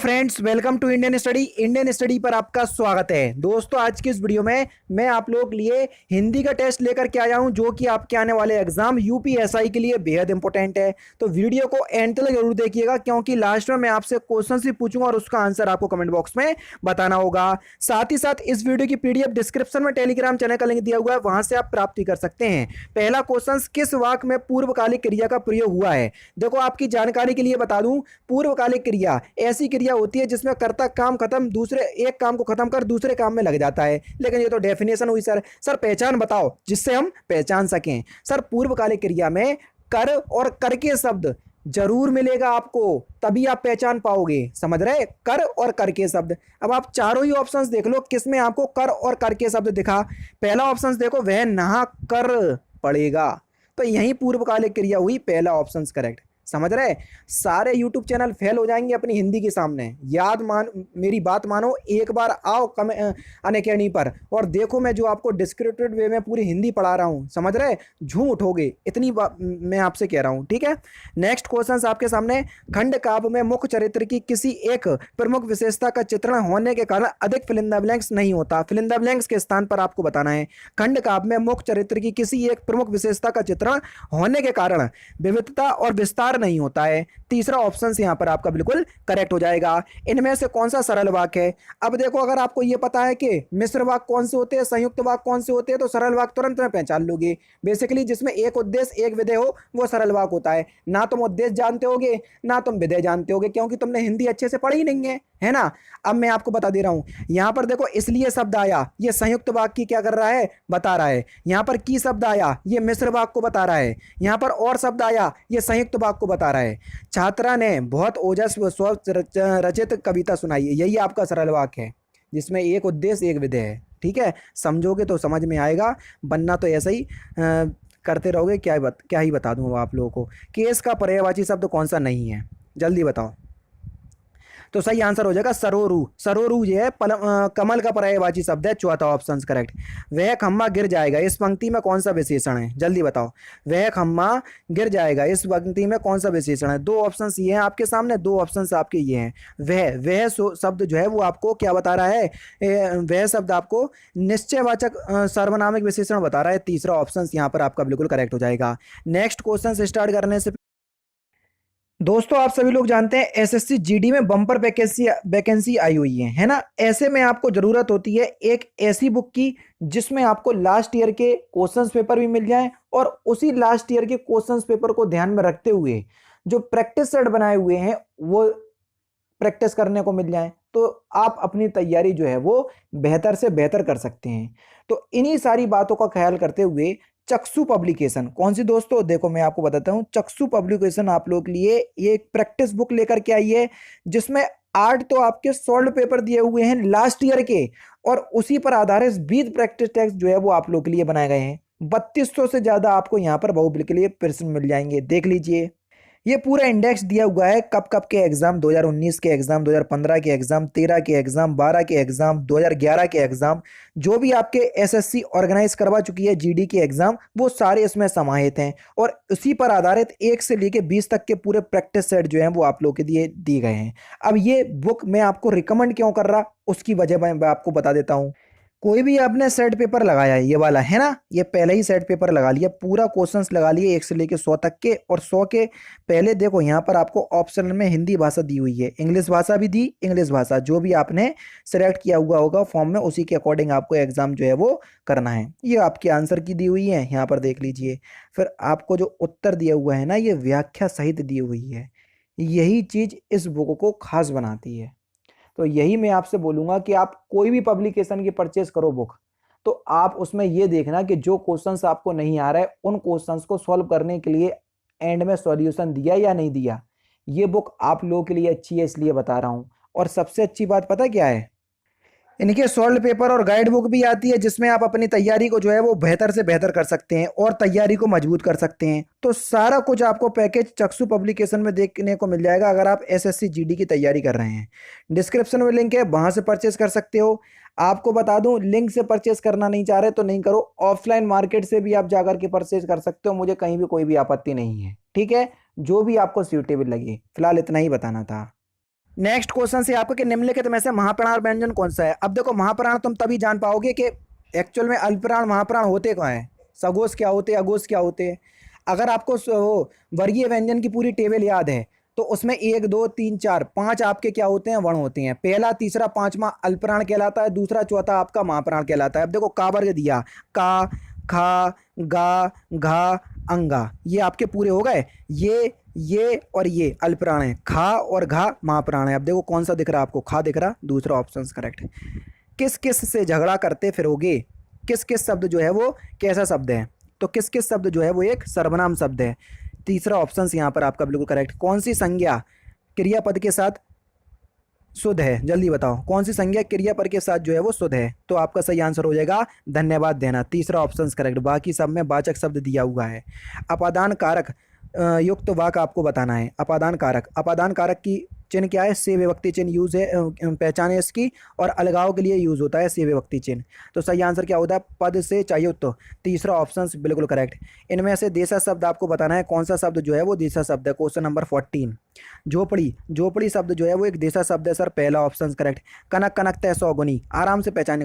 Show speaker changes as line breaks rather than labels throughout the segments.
Friends, welcome to Indian Study पर आपका स्वागत है। दोस्तों, आज की इस वीडियो में मैं आप लोगों के लिए हिंदी का टेस्ट लेकर के आया हूं, जो कि आपके आने वाले एग्जाम यूपीएसआई के लिए बेहद इंपॉर्टेंट है। तो वीडियो को एंड तक जरूर देखिएगा, क्योंकि लास्ट में मैं आपसे क्वेश्चन भी पूछूंगा और उसका आंसर आपको कमेंट बॉक्स में बताना होगा। साथ ही साथ इस वीडियो की पीडीएफ डिस्क्रिप्शन में टेलीग्राम चैनल का लिंक दिया हुआ है, वहां से आप प्राप्ति कर सकते हैं। पहला क्वेश्चन, किस वाक्य में पूर्वकालिक क्रिया का प्रयोग हुआ है? देखो, आपकी जानकारी के लिए बता दूं, पूर्वकालिक क्रिया ऐसी क्रिया होती है जिसमें कर्ता काम खत्म, दूसरे एक काम को खत्म कर दूसरे काम में लग जाता है। लेकिन ये तो डेफिनेशन हुई। सर पहचान बताओ जिससे हम पहचान सकें। सर, पूर्वकालिक क्रिया में कर और कर के शब्द जरूर मिलेगा आपको, तभी आप पहचान पाओगे। समझ रहे? कर और कर के शब्द। अब आप चारों ही ऑप्शंस देख लो, किसमें आपको कर और कर के शब्द दिखा। पहला ऑप्शन देखो, वह नहा कर पड़ेगा, तो यही पूर्वकालिक क्रिया हुई। पहला ऑप्शन करेक्ट। समझ रहे? सारे YouTube चैनल फेल हो जाएंगे अपनी हिंदी के सामने। मेरी बात मानो, एक बार आओ अनअकैडमी पर और देखो मैं जो आपको डिस्क्रिप्टेड वे में पूरी हिंदी पढ़ा रहा हूँ। समझ रहे? झूम उठोगे, इतनी मैं आपसे कह रहा हूँ। ठीक है, नेक्स्ट क्वेश्चन आपके सामने। खंड काव्य में मुख्य चरित्र की किसी एक प्रमुख विशेषता का चित्रण होने के कारण अधिक फिल इन द ब्लैंक्स नहीं होता। फिल इन द ब्लैंक्स के स्थान पर आपको बताना है। खंड काव्य में मुख्य चरित्र की किसी एक प्रमुख विशेषता का चित्रण होने के कारण विविधता और विस्तार नहीं होता है। तीसरा ऑप्शन यहां पर आपका बिल्कुल करेक्ट हो जाएगा। इनमें से कौन सा सरल वाक्य है? अब देखो, अगर आपको यह पता है कि मिश्र वाक्य कौन से होते हैं, संयुक्त वाक्य कौन से होते हैं, तो सरल वाक्य तुरंत में पहचान लोगे। बेसिकली जिसमें एक उद्देश्य एक विधेय हो, वो सरल वाक्य होता है। ना तुम उद्देश्य जानते होगे ना तुम विधेय जानते होगे, क्योंकि तुमने हिंदी अच्छे से पढ़ी ही नहीं है ना। अब मैं आपको बता दे रहा हूं, यहां पर देखो इसलिए शब्द आया, ये संयुक्त वाक्य की क्या कर रहा है, बता रहा है। यहां पर की शब्द आया, ये मिश्र वाक्य को बता रहा है। यहां पर और शब्द आया, ये संयुक्त वाक्य को बता रहा है। छात्रा ने बहुत ओजस्व स्व रचित कविता सुनाई है, यही आपका सरल वाक्य है, जिसमें एक उद्देश्य एक विधेय है। ठीक है, समझोगे तो समझ में आएगा, बनना तो ऐसा ही करते रहोगे। क्या ही बता दूं आप लोगों को। केस का पर्यायवाची शब्द कौन सा नहीं है, जल्दी बताओ। तो सही आंसर हो जाएगा सरोरु। सरोरु ये है कमल का पर्यायवाची शब्द है। चौथा ऑप्शन करेक्ट। वह खम्मा गिर जाएगा, इस पंक्ति में कौन सा विशेषण है? जल्दी बताओ। वह खम्मा गिर जाएगा, इस पंक्ति में कौन सा विशेषण है? दो ऑप्शन ये हैं आपके सामने, दो ऑप्शन आपके ये हैं। वह शब्द जो है वो आपको क्या बता रहा है? वह शब्द आपको निश्चयवाचक सर्वनामिक विशेषण बता रहा है। तीसरा ऑप्शन यहाँ पर आपका बिल्कुल करेक्ट हो जाएगा। नेक्स्ट क्वेश्चन स्टार्ट करने से दोस्तों, आप सभी लोग जानते हैं एसएससी जीडी में बम्पर वैकेंसी आई हुई है ना। ऐसे में आपको जरूरत होती है एक ऐसी बुक की जिसमें आपको लास्ट ईयर के क्वेश्चंस पेपर भी मिल जाएं, और उसी लास्ट ईयर के क्वेश्चंस पेपर को ध्यान में रखते हुए जो प्रैक्टिस सेट बनाए हुए हैं वो प्रैक्टिस करने को मिल जाए, तो आप अपनी तैयारी जो है वो बेहतर से बेहतर कर सकते हैं। तो इन्हीं सारी बातों का ख्याल करते हुए चक्षु पब्लिकेशन, कौन सी दोस्तों, देखो मैं आपको बताता हूं। चक्षु पब्लिकेशन आप लोग के लिए ये एक प्रैक्टिस बुक लेकर के आई है, जिसमें 8 तो आपके सॉल्व पेपर दिए हुए हैं लास्ट ईयर के, और उसी पर आधारित 20 प्रैक्टिस टेस्ट जो है वो आप लोग के लिए बनाए गए हैं। 3200 से ज्यादा आपको यहाँ पर बहुबल के लिए प्रश्न मिल जाएंगे। देख लीजिए, ये पूरा इंडेक्स दिया हुआ है। कब कब के एग्जाम, 2019 के एग्जाम, 2015 के एग्जाम, 13 के एग्जाम, 12 के एग्जाम, 2011 के एग्जाम, जो भी आपके एसएससी ऑर्गेनाइज करवा चुकी है जीडी के एग्जाम, वो सारे इसमें समाहित हैं। और उसी पर आधारित 1 से लेके 20 तक के पूरे प्रैक्टिस सेट जो हैं वो आप लोग के लिए दिए गए हैं। अब ये बुक मैं आपको रिकमेंड क्यों कर रहा, उसकी वजह मैं आपको बता देता हूँ। कोई भी आपने सेट पेपर लगाया है, ये वाला है ना, ये पहले ही सेट पेपर लगा लिया, पूरा क्वेश्चंस लगा लिए 1 से लेके 100 तक के, और 100 के पहले देखो यहाँ पर आपको ऑप्शन में हिंदी भाषा दी हुई है, इंग्लिश भाषा भी दी। इंग्लिश भाषा जो भी आपने सेलेक्ट किया हुआ होगा फॉर्म में, उसी के अकॉर्डिंग आपको एग्जाम जो है वो करना है। ये आपके आंसर की दी हुई है, यहाँ पर देख लीजिए। फिर आपको जो उत्तर दिया हुआ है ना, ये व्याख्या सहित दी हुई है। यही चीज इस बुक को खास बनाती है। तो यही मैं आपसे बोलूंगा कि आप कोई भी पब्लिकेशन की परचेज करो बुक, तो आप उसमें ये देखना कि जो क्वेश्चंस आपको नहीं आ रहा है, उन क्वेश्चंस को सॉल्व करने के लिए एंड में सॉल्यूशन दिया या नहीं दिया। ये बुक आप लोगों के लिए अच्छी है, इसलिए बता रहा हूं। और सबसे अच्छी बात पता क्या है, इनके सॉल्व पेपर और गाइड बुक भी आती है, जिसमें आप अपनी तैयारी को जो है वो बेहतर से बेहतर कर सकते हैं और तैयारी को मजबूत कर सकते हैं। तो सारा कुछ आपको पैकेज चक्षु पब्लिकेशन में देखने को मिल जाएगा, अगर आप एसएससी जीडी की तैयारी कर रहे हैं। डिस्क्रिप्शन में लिंक है, वहां से परचेस कर सकते हो। आपको बता दूं, लिंक से परचेस करना नहीं चाह रहे तो नहीं करो, ऑफलाइन मार्केट से भी आप जाकर के परचेस कर सकते हो, मुझे कहीं भी कोई भी आपत्ति नहीं है। ठीक है, जो भी आपको सूटेबल लगे। फिलहाल इतना ही बताना था। नेक्स्ट क्वेश्चन से आपको कि निम्नलिखित में से महाप्राण व्यंजन कौन सा है। अब देखो महाप्राण तुम तभी जान पाओगे कि एक्चुअल में अल्पप्राण महाप्राण होते कहाँ हैं, सघोष क्या होते हैं, अघोष क्या होते हैं। अगर आपको वो वर्गीय व्यंजन की पूरी टेबल याद है तो उसमें 1 2 3 4 5 आपके क्या होते हैं, वर्ण होते हैं। पहला तीसरा पांचवा अल्पप्राण कहलाता है, दूसरा चौथा आपका महाप्राण कहलाता है। अब देखो का वर्ग दिया, का, खा, गा, घा, अंगा, ये आपके पूरे हो गए। ये और ये अल्पप्राण है, खा और घा महाप्राण है। अब देखो कौन सा दिख रहा है आपको, खा दिख रहा, दूसरा ऑप्शन करेक्ट। किस किस से झगड़ा करते फिरोगे, किस किस शब्द जो है वो कैसा शब्द है, तो किस किस शब्द जो है वो एक सर्वनाम शब्द है। तीसरा ऑप्शन यहाँ पर आपका बिल्कुल करेक्ट। कौन सी संज्ञा क्रियापद के साथ शुद्ध है, जल्दी बताओ कौन सी संज्ञा क्रियापद के साथ जो है वो शुद्ध है, तो आपका सही आंसर हो जाएगा धन्यवाद देना, तीसरा ऑप्शन करेक्ट। बाकी सब में वाचक शब्द दिया हुआ है। अपादान कारक युक्त वाक्य आपको बताना है। अपादान कारक, अपादान कारक की चिन्ह क्या है, से विभक्ति चिन्ह यूज है, पहचान है इसकी, और अलगाव के लिए यूज होता है से विभक्ति चिन्ह। तो सही आंसर क्या होता है, पद से चाहिए तो तीसरा ऑप्शन बिल्कुल करेक्ट। इनमें से देशा शब्द आपको बताना है, कौन सा शब्द जो है वो देशा शब्द है। Question number 14। झोपड़ी, झोपड़ी शब्द जो है वो एक देशा शब्द है सर, पहला ऑप्शन करेक्ट। कनक, कनक तय सौगुनी, आराम से पहचान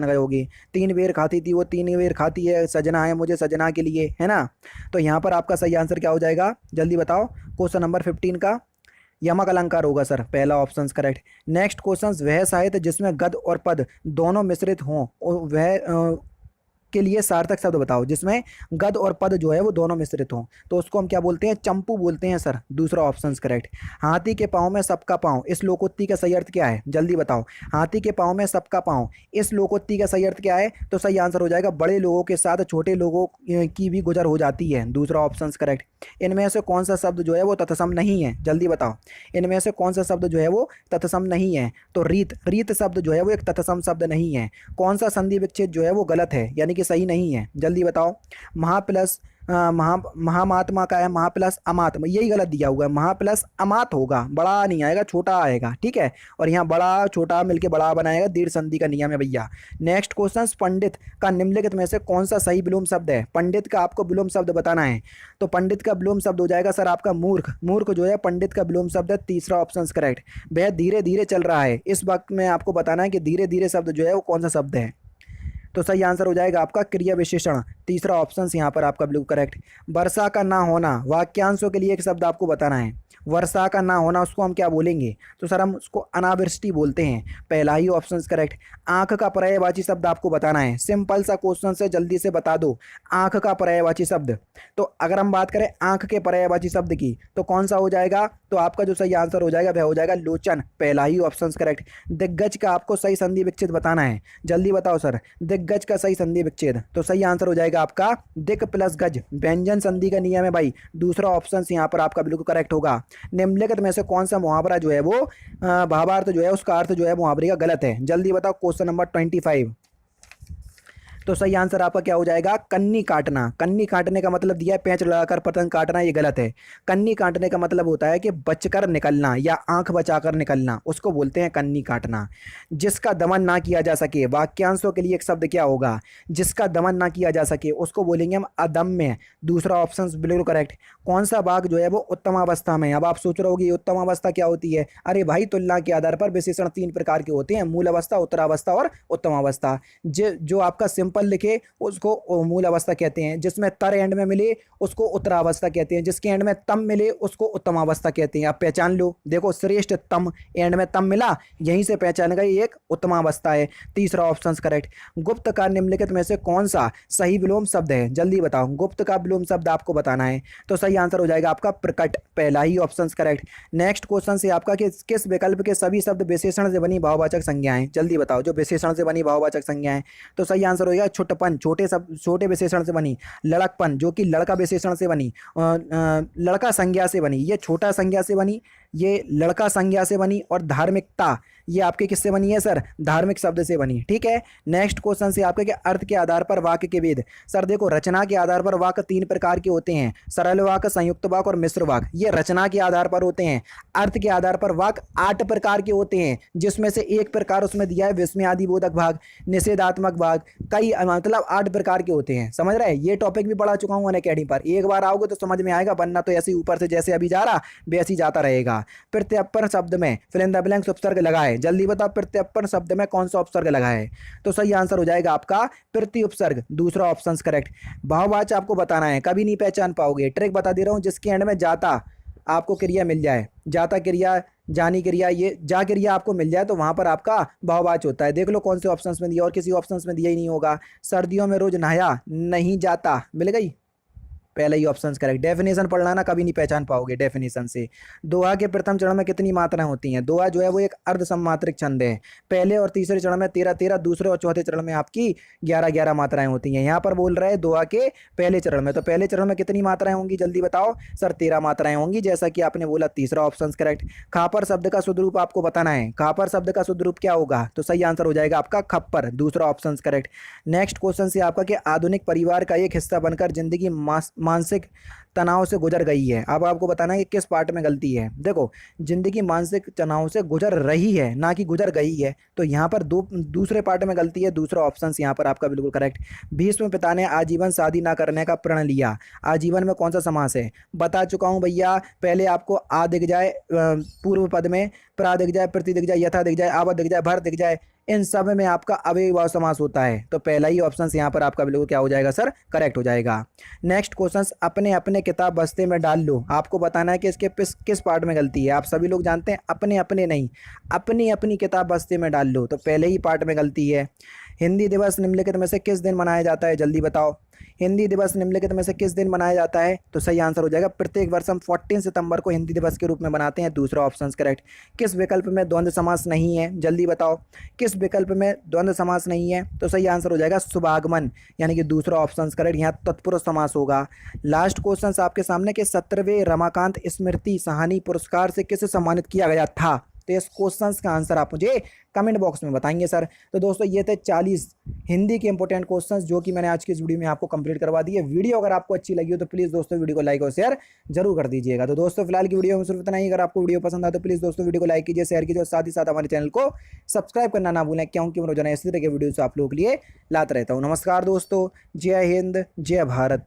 गए होगी। 3 बेर खाती थी वो 3 बेर खाती है, सजना है मुझे सजना के लिए, है ना। तो यहाँ पर आपका सही आंसर क्या हो जाएगा, जल्दी बताओ। क्वेश्चन नंबर 15 का यमक अलंकार होगा सर, पहला ऑप्शन करेक्ट। नेक्स्ट क्वेश्चन, वह साहित्य जिसमें गद और पद दोनों मिश्रित हों वह के लिए सार्थक शब्द बताओ। जिसमें गद और पद जो है वो दोनों मिश्रित हों तो उसको हम क्या बोलते हैं, चंपू बोलते हैं सर, दूसरा ऑप्शन करेक्ट। हाथी के पाँव में सबका पाँव, इस लोकोक्ति का सही अर्थ क्या है, जल्दी बताओ। हाथी के पाँव में सबका पाँव, इस लोकोक्ति का सही अर्थ क्या है, तो सही आंसर हो जाएगा बड़े लोगों के साथ छोटे लोगों की भी गुजर हो जाती है, दूसरा ऑप्शन करेक्ट। इनमें से कौन सा शब्द जो है वो तत्सम नहीं है, जल्दी बताओ। इनमें से कौन सा शब्द जो है वो तत्सम नहीं है, तो रीत, रीत शब्द जो है वो एक तत्सम शब्द नहीं है। कौन सा संधि विच्छेद जो है वो गलत है, यानी कि सही नहीं है, जल्दी बताओ। महा प्लस महामात्मा का है, महा प्लस अमात्म, यही गलत दिया हुआ है। महा प्लस अमात होगा, बड़ा नहीं आएगा छोटा आएगा, ठीक है। और यहाँ बड़ा छोटा मिलके बड़ा बनाएगा, दीर्घ संधि का नियम है भैया। नेक्स्ट क्वेश्चन, पंडित का निम्नलिखित में से कौन सा सही विलोम शब्द है। पंडित का आपको विलोम शब्द बताना है, तो पंडित का विलोम शब्द हो जाएगा सर आपका मूर्ख। मूर्ख जो है पंडित का विलोम शब्द है, तीसरा ऑप्शन करेक्ट। वह धीरे धीरे चल रहा है, इस वक्त में आपको बताना है कि धीरे धीरे शब्द जो है वो कौन सा शब्द है, तो सही आंसर हो जाएगा आपका क्रिया विशेषण, तीसरा ऑप्शन यहाँ पर आपका बिल्कुल करेक्ट। वर्षा का ना होना, वाक्यांशों के लिए एक शब्द आपको बताना है। वर्षा का ना होना उसको हम क्या बोलेंगे, तो सर हम उसको अनावृष्टि बोलते हैं, पहला ही ऑप्शन करेक्ट। आंख का पर्यायवाची शब्द आपको बताना है, सिंपल सा क्वेश्चन से जल्दी से बता दो। आंख का पर्यायवाची शब्द, तो अगर हम बात करें आंख के पर्यायवाची शब्द की तो कौन सा हो जाएगा, तो आपका जो सही आंसर हो जाएगा वह हो जाएगा लोचन, पहला ही ऑप्शन करेक्ट। दिग्गज का आपको सही संधि विच्छेद बताना है, जल्दी बताओ सर। दिग्गज का सही संधि विच्छेद, तो सही आंसर हो जाएगा आपका दिक प्लस गज, व्यंजन संधि का नियम है भाई, दूसरा ऑप्शन यहाँ पर आपका बिल्कुल करेक्ट होगा। निम्नलिखित में से कौन सा मुहावरा जो है वो भावार्थ जो है उसका अर्थ जो है मुहावरे का गलत है, जल्दी बताओ। क्वेश्चन नंबर 25, तो सही आंसर आपका क्या हो जाएगा, कन्नी काटना। कन्नी काटने का मतलब दिया है पेंच लगाकर पतंग काटना, ये गलत है। कन्नी काटने का मतलब होता है कि बचकर निकलना या आंख बचाकर निकलना, उसको बोलते हैं कन्नी काटना। जिसका दमन ना किया जा सके, वाक्यांशों के लिए एक शब्द क्या होगा, जिसका दमन ना किया जा सके उसको बोलेंगे हम अदम्य, दूसरा ऑप्शन बिल्कुल करेक्ट। कौन सा बाघ जो है वो उत्तमावस्था में, अब आप सोच रहे होगी उत्तमावस्था क्या होती है, अरे भाई तुलना के आधार पर विशेषण 3 प्रकार के होते हैं, मूल अवस्था, उत्तरावस्था और उत्तमावस्था। जो आपका सिंपल लिखे उसको मूल अवस्था कहते हैं, जिसमें तर एंड में मिले उसको उत्तरावस्था कहते हैं, जिसके एंड में तम मिले उसको उत्तमावस्था कहते हैं। आप पहचान लो, देखो श्रेष्ठ तम, एंड में तम मिला, यहीं से पहचान गई एक उत्तमावस्था है, तीसरा ऑप्शन करेक्ट। गुप्त का निम्नलिखित में से कौन सा सही विलोम शब्द है, जल्दी बताओ। गुप्त का विलोम शब्द आपको बताना है, तो सही आंसर हो जाएगा आपका प्रकट, पहला ही ऑप्शन करेक्ट। नेक्स्ट क्वेश्चन से आपका किस विकल्प के सभी शब्द विशेषण से बनी भाववाचक संज्ञाएं, जल्दी बताओ। जो विशेषण से बनी भाववाचक संज्ञाएं, तो सही आंसर हो जाएगा छुटपन, छोटे विशेषण से बनी। लड़कपन जो कि लड़का विशेषण से बनी, लड़का संज्ञा से बनी, ये छोटा संज्ञा से बनी, ये लड़का संज्ञा से बनी। और धार्मिकता ये आपके किससे बनी है सर, धार्मिक शब्द से बनी, ठीक है। नेक्स्ट क्वेश्चन से आपके अर्थ के आधार पर वाक्य के भेद, सर देखो रचना के आधार पर वाक्य 3 प्रकार के होते हैं, सरल वाक्य, संयुक्त वाक्य और मिश्र वाक्य, ये रचना के आधार पर होते हैं। अर्थ के आधार पर वाक्य 8 प्रकार के होते हैं, जिसमें से एक प्रकार उसमें दिया है विस्मयादि बोधक भाग, निषेधात्मक भाग, कई मतलब 8 प्रकार के होते हैं, समझ रहे हैं। ये टॉपिक भी पढ़ा चुका हूँ अनअकैडमी पर, एक बार आओगे तो समझ में आएगा, वरना तो ऐसे ऊपर से जैसे अभी जा रहा वैसे ही जाता रहेगा। जाएगा। प्रत्यर्पण शब्द में फिल इन द ब्लैंक्स उपसर्ग लगा है, जल्दी बताओ प्रत्यर्पण शब्द में कौन सा उपसर्ग लगा है। तो सही आंसर हो जाएगा आपका प्रति उपसर्ग, दूसरा ऑप्शन करेक्ट। भाववाचक आपको बताना है, कभी नहीं पहचान पाओगे, ट्रिक बता दे रहा हूँ, जिसके एंड में जाता आपको क्रिया मिल जाए, जाता क्रिया, जानी क्रिया, ये जा क्रिया आपको मिल जाए तो वहां पर आपका बहुवाचक होता है। देख लो कौन से ऑप्शंस में दिया, और किसी ऑप्शंस में दिया ही नहीं होगा। सर्दियों में रोज नहाया नहीं जाता, मिल गई, पहला ही ऑप्शन करेक्ट। डेफिनेशन पढ़ना ना, कभी नहीं पहचान पाओगे डेफिनेशन से। दोहा के प्रथम चरण में कितनी मात्राएं होती हैं। दोहा जो है वो एक अर्ध सममात्रिक छंद है। पहले और तीसरे चरण में 13-13, दूसरे और चौथे चरण में आपकी 11-11 मात्राएं होती हैं। यहाँ पर बोल रहे हैं दोहा के पहले चरण में, तो पहले चरण में कितनी मात्राएं होंगी, जल्दी बताओ सर। 13 मात्राएं होंगी, जैसा कि आपने बोला, तीसरा ऑप्शन करेक्ट। खापर शब्द का शुद्ध रूप आपको बताना है, खापर शब्द का शुद्ध रूप क्या होगा, तो सही आंसर हो जाएगा आपका खप्पर, दूसरा ऑप्शन करेक्ट। नेक्स्ट क्वेश्चन से आपका कि आधुनिक परिवार का एक हिस्सा बनकर जिंदगी मानसिक तनाव से गुजर गई है। अब आपको बताना है कि किस पार्ट में गलती है। देखो, जिंदगी मानसिक तनाव से गुजर रही है, ना कि गुजर गई है, तो यहाँ पर दूसरे पार्ट में गलती है, दूसरा ऑप्शन यहाँ पर आपका बिल्कुल करेक्ट। भीष्म पिता ने आजीवन शादी ना करने का प्रण लिया, आजीवन में कौन सा समास है, बता चुका हूँ भैया। पहले आपको आ दिख जाए पूर्व पद में, प्रा दिख जाए, प्रति दिख जाए, यथा दिख जाए, आवत दिख जाए, भर दिख जाए, इन सब में आपका अव्ययीभाव समास होता है, तो पहला ही ऑप्शन यहाँ पर आपका बिल्कुल क्या हो जाएगा सर, करेक्ट हो जाएगा। नेक्स्ट क्वेश्चन, अपने अपने किताब बस्ते में डाल लो। आपको बताना है कि इसके किस पार्ट में गलती है। आप सभी लोग जानते हैं अपने अपने नहीं, अपनी अपनी किताब बस्ते में डाल लो, तो पहले ही पार्ट में गलती है। हिंदी दिवस निम्नलिखित में से किस दिन मनाया जाता है, जल्दी बताओ। हिंदी दिवस निम्नलिखित में से किस दिन मनाया जाता है, तो सही आंसर हो जाएगा प्रत्येक वर्ष हम 14 सितंबर को हिंदी दिवस के रूप में मनाते हैं, दूसरा ऑप्शन करेक्ट। किस विकल्प में द्वंद्व समास नहीं है, जल्दी बताओ, किस विकल्प में द्वंद्व समास नहीं है, तो सही आंसर हो जाएगा शुभागमन, यानी कि दूसरा ऑप्शन करेक्ट, यहाँ तत्पुरुष समास होगा। लास्ट क्वेश्चन आपके सामने कि 17वें रमाकांत स्मृति सहानी पुरस्कार से किसे सम्मानित किया गया था, तो इस क्वेश्चन का आंसर आप मुझे कमेंट बॉक्स में बताएंगे सर। तो दोस्तों ये थे 40 हिंदी के इंपॉर्टेंट क्वेश्चंस जो कि मैंने आज की इस वीडियो में आपको कंप्लीट करवा दी है। वीडियो अगर आपको अच्छी लगी हो तो प्लीज़ दोस्तों वीडियो को लाइक और शेयर जरूर कर दीजिएगा। तो दोस्तों फिलहाल की वीडियो में सिर्फ इतना ही। अगर आपको वीडियो पसंद आए तो प्लीज़ दोस्तों वीडियो को लाइक कीजिए, शेयर कीजिए और साथ ही साथ हमारे चैनल को सब्सक्राइब करना ना भूलें, क्योंकि मैं रोजाना इसी तरह के वीडियो आप लोगों के लिए लाता रहता हूँ। नमस्कार दोस्तों, जय हिंद, जय भारत।